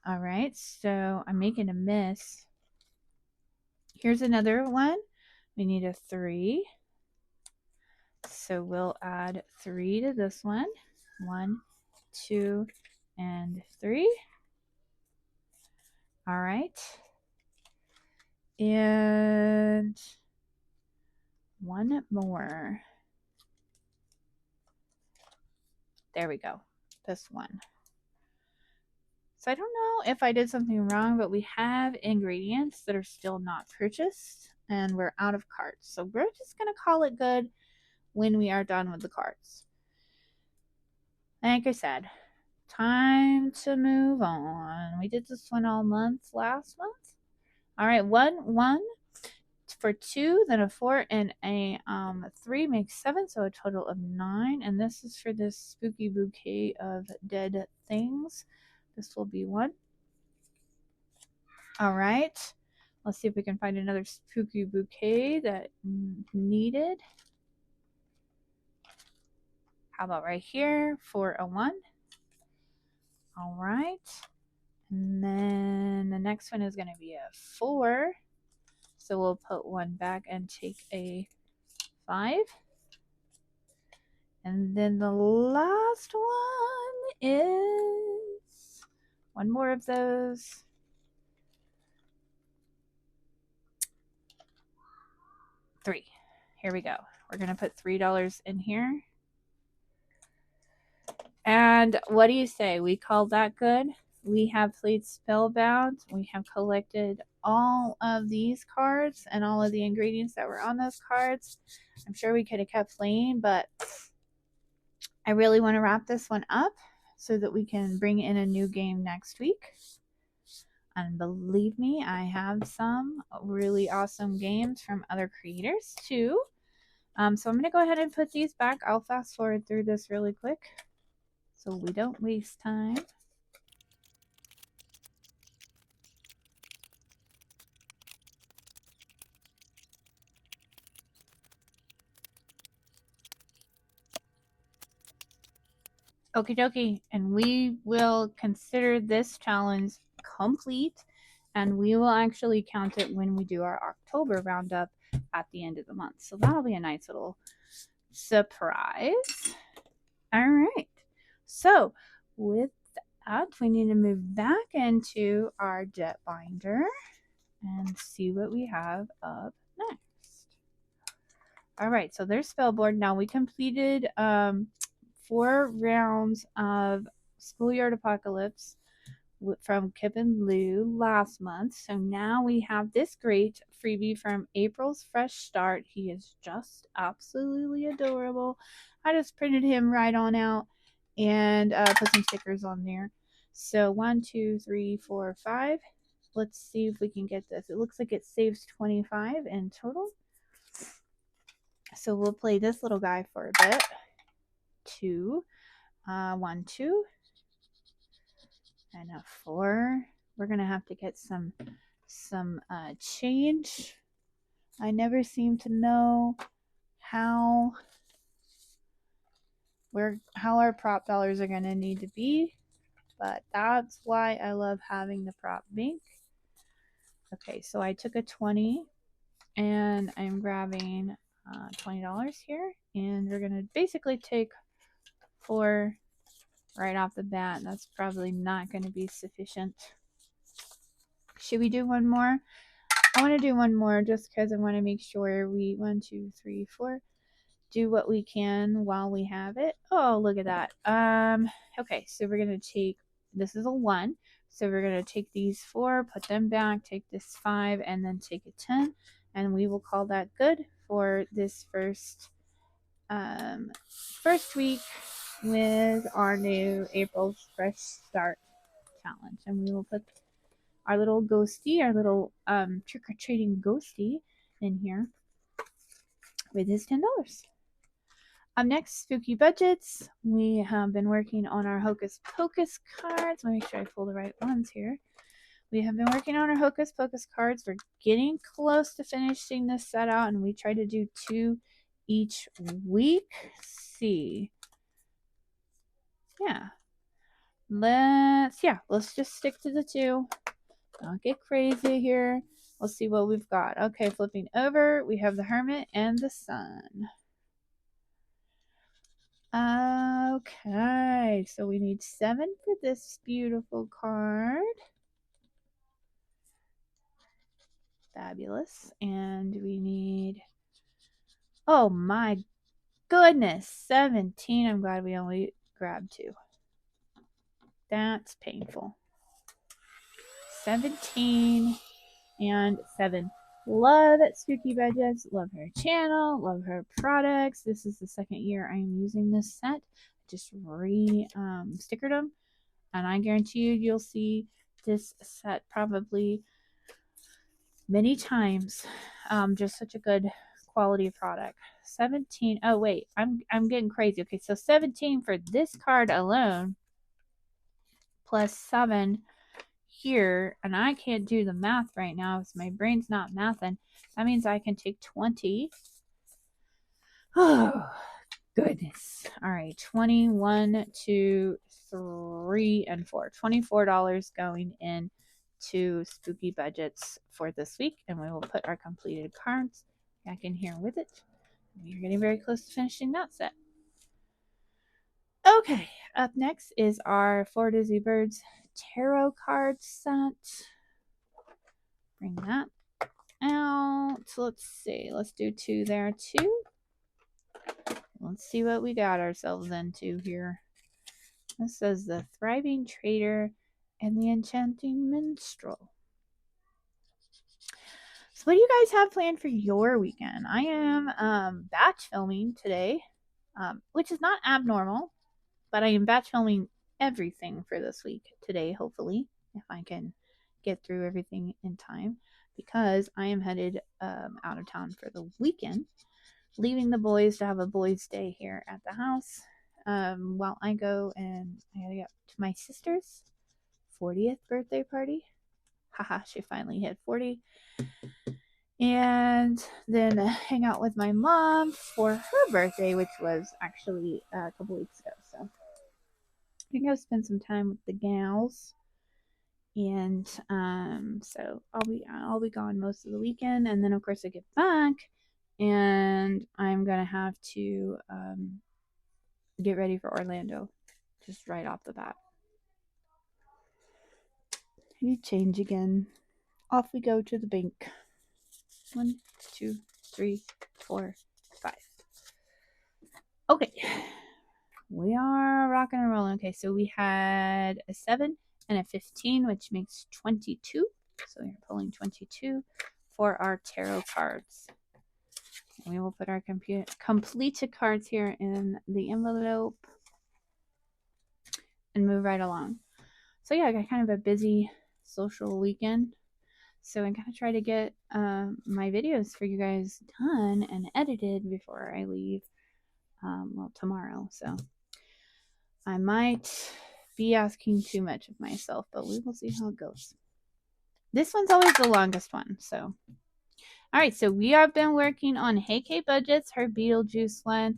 All right. So I'm making a miss. Here's another one. We need a 3. So we'll add 3 to this one. 1, 2, and 3. All right. And 1 more. There we go. This one. So I don't know if I did something wrong, but we have ingredients that are still not purchased and we're out of cards. So we're just going to call it good when we are done with the cards. Like I said, time to move on. We did this one all month last month. All right, 1 for 2, then a 4 and a 3 makes 7, so a total of 9. And this is for this spooky bouquet of dead things. This will be 1. All right, let's see if we can find another spooky bouquet that needed. How about right here for a 1? All right, and then the next one is going to be a 4. So we'll put 1 back and take a 5. And then the last one is 1 more of those. $3. Here we go. We're going to put $3 in here. And what do you say? We call that good? We have played Spellbound. We have collected all of these cards and all of the ingredients that were on those cards. I'm sure we could have kept playing, but I really want to wrap this one up so that we can bring in a new game next week. And believe me, I have some really awesome games from other creators too. So I'm going to go ahead and put these back. I'll fast forward through this really quick so we don't waste time. Okie dokie. And we will consider this challenge complete, and we will actually count it when we do our October roundup at the end of the month. So that'll be a nice little surprise. All right. So with that, we need to move back into our jet binder and see what we have up next. All right, so there's Spellboard. Now we completed 4 rounds of Schoolyard Apocalypse from Kip and Lou last month. So now we have this great freebie from April's Fresh Start. He is just absolutely adorable. I just printed him right on out and put some stickers on there. So 1, 2, 3, 4, 5. Let's see if we can get this. It looks like it saves 25 in total. So we'll play this little guy for a bit. 2, 1, 2, and a 4. We're gonna have to get some change. I never seem to know how our prop dollars are gonna need to be, but that's why I love having the prop bank. Okay, so I took a 20 and I'm grabbing $20 here, and we're gonna basically take 4 right off the bat. That's probably not going to be sufficient. Should we do one more? I want to do one more just because I want to make sure we 1, 2, 3, 4 do what we can while we have it. Oh, look at that. Okay, so we're going to take, this is a 1, so we're going to take these 4, put them back, take this 5, and then take a 10, and we will call that good for this first week with our new April's Fresh Start challenge. And we will put our little ghosty, our little trick-or-treating ghosty in here with his $10. Up next, Spooky Budgets. We have been working on our Hocus Pocus cards. Let me make sure I pull the right ones here. We have been working on our Hocus Pocus cards. We're getting close to finishing this set out, and we try to do 2 each week. Let's see. Yeah. Let's just stick to the 2. Don't get crazy here. Let's see what we've got. Okay, flipping over, we have the Hermit and the Sun. Okay, so we need 7 for this beautiful card. Fabulous. And we need, oh my goodness, 17. I'm glad we only grabbed 2. That's painful. 17 and 7. Love Spooky Budgets. Love her channel. Love her products. This is the 2nd year I am using this set. I just stickered them, and I guarantee you'll see this set probably many times. Just such a good quality product. 17. Oh wait, I'm getting crazy. Okay, so 17 for this card alone, plus 7 here, and I can't do the math right now because my brain's not mathing. That means I can take 20. Oh, goodness. All right, 21, 2, 3, and 4. $24 going in to Spooky Budgets for this week, and we will put our completed cards back in here with it. We're getting very close to finishing that set. Okay, up next is our 4 Disney Birds tarot card set. Bring that out. Let's see. Let's do 2 there too. Let's see what we got ourselves into here. This says the Thriving Trader and the Enchanting Minstrel. So what do you guys have planned for your weekend? I am batch filming today, which is not abnormal, but I am batch filming everything for this week today, hopefully, if I can get through everything in time because I am headed out of town for the weekend, leaving the boys to have a boys' day here at the house while I go and I gotta get to my sister's 40th birthday party. Haha, she finally hit 40. And then hang out with my mom for her birthday, which was actually a couple weeks ago. So I think I'll spend some time with the gals. And so I'll be gone most of the weekend, and then of course I get back and I'm gonna have to get ready for Orlando just right off the bat. You change again. Off we go to the bank. 1, 2, 3, 4, 5. Okay. We are rocking and rolling. Okay, so we had a 7 and a 15, which makes 22. So we're pulling 22 for our tarot cards. And we will put our completed cards here in the envelope and move right along. So yeah, I got kind of a busy social weekend. So I'm gonna try to get my videos for you guys done and edited before I leave. Well, tomorrow. So I might be asking too much of myself, but we will see how it goes. This one's always the longest one. So, all right. So we have been working on Hey K Budgets, her Beetlejuice one.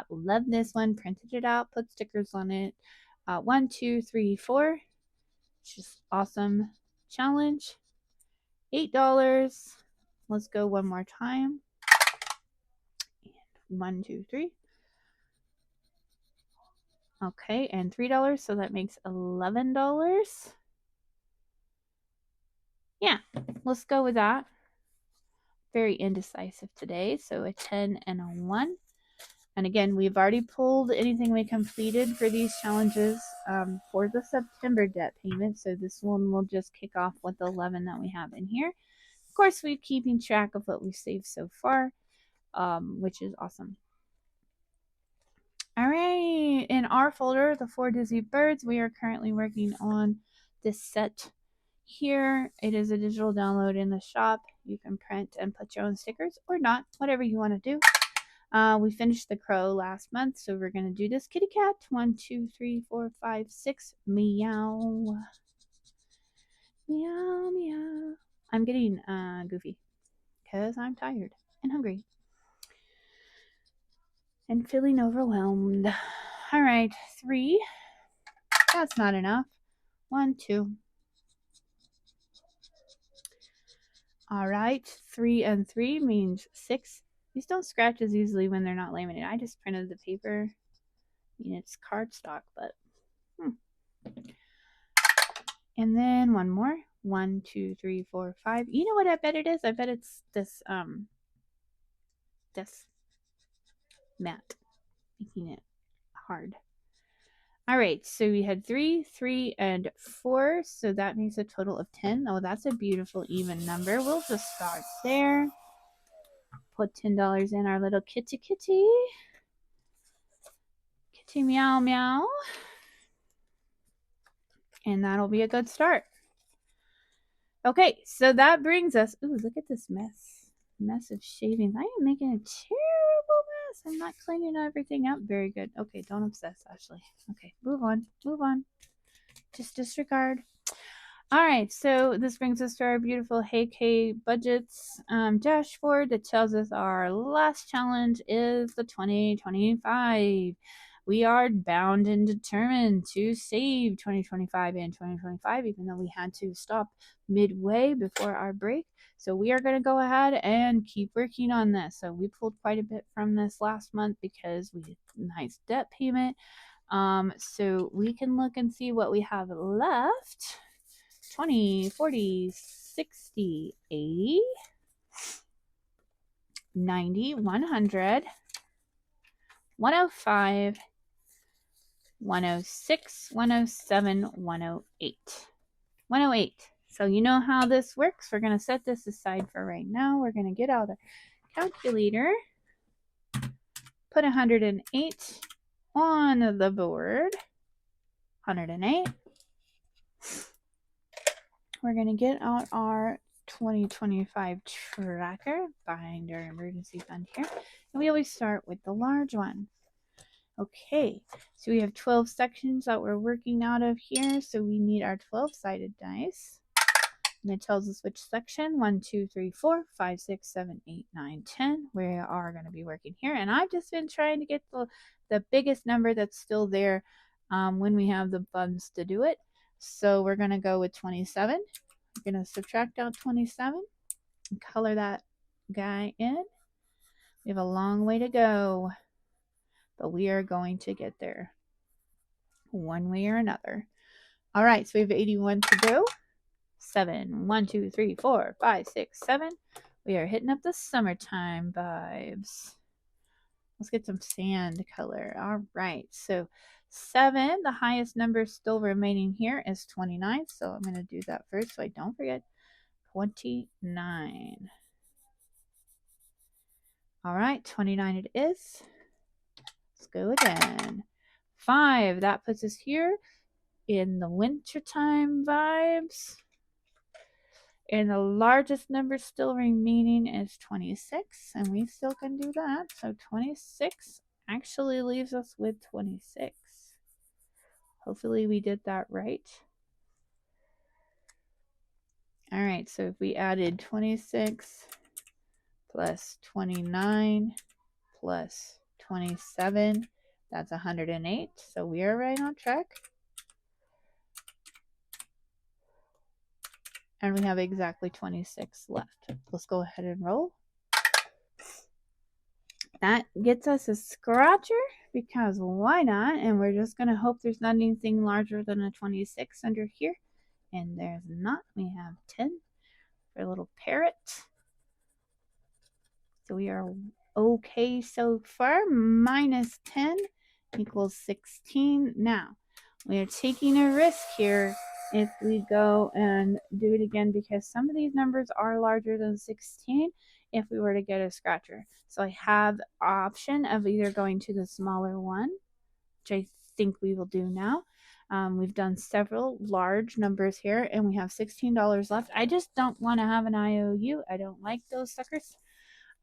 Love this one. Printed it out, put stickers on it. 1, 2, 3, 4. Just awesome challenge. $8. Let's go one more time. 1, 2, 3. Okay, and $3, so that makes $11. Yeah, let's go with that. Very indecisive today, so a 10 and a 1. And again, we've already pulled anything we completed for these challenges for the September debt payment, so this one will just kick off with the 11 that we have in here. Of course, we're keeping track of what we've saved so far, which is awesome. All right, in our folder, the 4 Disney Birds, we are currently working on this set here. It is a digital download in the shop. You can print and put your own stickers or not, whatever you want to do. We finished the crow last month, so we're going to do this kitty cat. 1, 2, 3, 4, 5, 6. Meow. Meow, meow. I'm getting goofy because I'm tired and hungry and feeling overwhelmed. All right, 3. That's not enough. 1, 2. All right, 3 and 3 means 6. These don't scratch as easily when they're not laminated. I just printed the paper. I mean, it's cardstock, but And then one more. 1, 2, 3, 4, 5. You know what I bet it is? I bet it's this mat, making it hard. All right, so we had 3, 3, and 4, so that makes a total of 10. Oh, that's a beautiful even number. We'll just start there. Put $10 in our little kitty. Kitty meow meow. And that'll be a good start. Okay, so that brings us... Ooh, look at this mess of shavings. I am making a terrible mess. I'm not cleaning everything up very good. Okay, don't obsess, Ashley. Okay, move on. Just disregard. All right, so this brings us to our beautiful Hey K Budgets dashboard that tells us our last challenge is the 2025. We are bound and determined to save 2025 and 2025, even though we had to stop midway before our break. So we are going to go ahead and keep working on this. So we pulled quite a bit from this last month because we had a nice debt payment. So we can look and see what we have left. 20, 40, 60, 80, 90, 100, 105, 106, 107, 108. 108. So you know how this works. We're going to set this aside for right now. We're going to get out a calculator. Put 108 on the board. 108. we're going to get out our 2025 tracker behind our emergency fund here. And we always start with the large one. Okay, so we have 12 sections that we're working out of here. So we need our 12-sided dice. And it tells us which section, 1, 2, 3, 4, 5, 6, 7, 8, 9, 10. We are going to be working here. And I've just been trying to get the biggest number that's still there when we have the funds to do it. So we're going to go with 27. We're going to subtract out 27 and color that guy in. We have a long way to go, but we are going to get there one way or another. All right, so we have 81 to go. 7. 1, 2, 3, 4, 5, 6, 7. We are hitting up the summertime vibes. Let's get some sand color. All right, so 7, the highest number still remaining here is 29. So I'm going to do that first so I don't forget. 29. All right, 29 it is. Let's go again. 5, that puts us here in the wintertime vibes. And the largest number still remaining is 26, and we still can do that. So 26 actually leaves us with 26. Hopefully we did that right. All right, so if we added 26 plus 29 plus 27, that's 108. So we are right on track. And we have exactly 26 left. Let's go ahead and roll. That gets us a scratcher because why not? And we're just going to hope there's not anything larger than a 26 under here. And there's not. We have 10 for a little parrot. So we are okay so far. Minus 10 equals 16. Now, we are taking a risk here if we go and do it again because some of these numbers are larger than 16 if we were to get a scratcher. So I have the option of either going to the smaller one, which I think we will do now. We've done several large numbers here and we have $16 left. I just don't want to have an IOU. I don't like those suckers.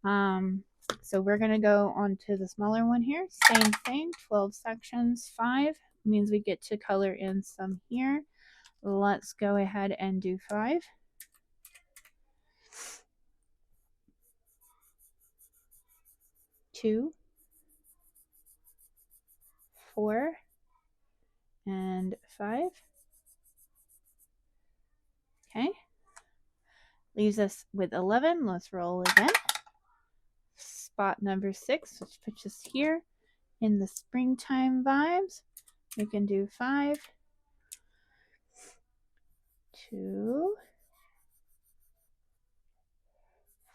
So we're going to go on to the smaller one here. Same thing, 12 sections, 5 means we get to color in some here. Let's go ahead and do 5. 2, 4, and 5. Okay. Leaves us with 11. Let's roll again. Spot number 6, which puts us here in the springtime vibes. We can do 5, 2,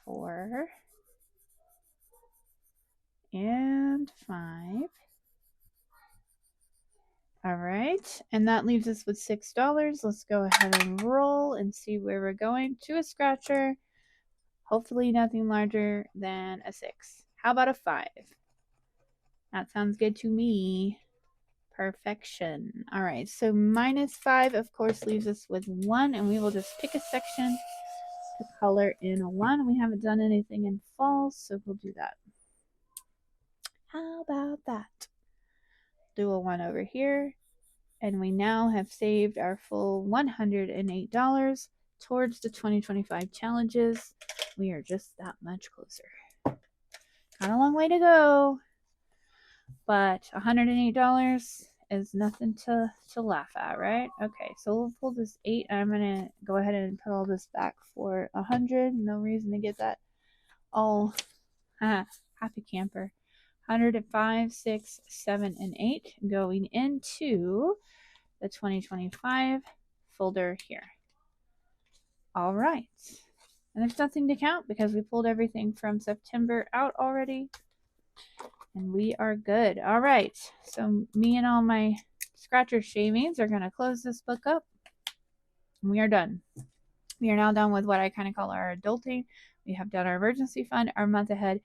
4, and 5. All right, and that leaves us with $6. Let's go ahead and roll and see where we're going. To a scratcher. Hopefully nothing larger than a 6. How about a 5? That sounds good to me. Perfection. All right, so minus 5, of course, leaves us with 1, and we will just pick a section to color in a 1. We haven't done anything in fall, so we'll do that. How about that? Do a 1 over here, and we now have saved our full $108 towards the 2025 challenges. We are just that much closer. Got a long way to go, but $108 is nothing to laugh at, right? Okay, so we'll pull this 8. I'm going to go ahead and put all this back for 100. No reason to get that all happy camper. 105, 6, 7, and 8 going into the 2025 folder here. All right. And there's nothing to count because we pulled everything from September out already. And we are good. All right. So me and all my scratcher shavings are going to close this book up. And we are done. We are now done with what I kind of call our adulting. We have done our emergency fund, our month ahead,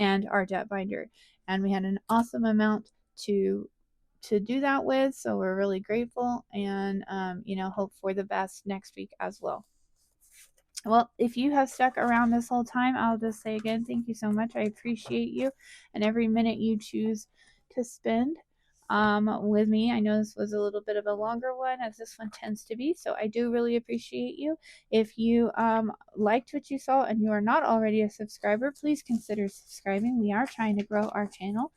and our debt binder. And we had an awesome amount to to do that with. So we're really grateful and, hope for the best next week as well. Well, if you have stuck around this whole time, I'll just say again, thank you so much. I appreciate you and every minute you choose to spend with me. I know this was a little bit of a longer one, as this one tends to be, so I do really appreciate you. If you liked what you saw and you are not already a subscriber, please consider subscribing. We are trying to grow our channel.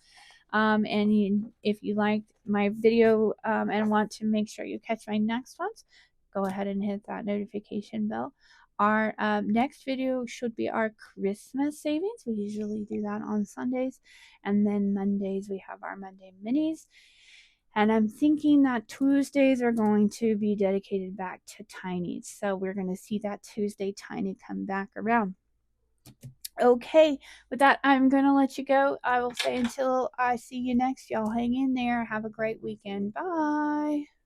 If you liked my video and want to make sure you catch my next ones, go ahead and hit that notification bell. Our next video should be our Christmas savings. We usually do that on Sundays, and then Mondays we have our Monday minis. And I'm thinking that Tuesdays are going to be dedicated back to Tinies. So we're going to see that Tuesday Tiny come back around. Okay, with that, I'm going to let you go. I will say until I see you next, y'all hang in there. Have a great weekend. Bye.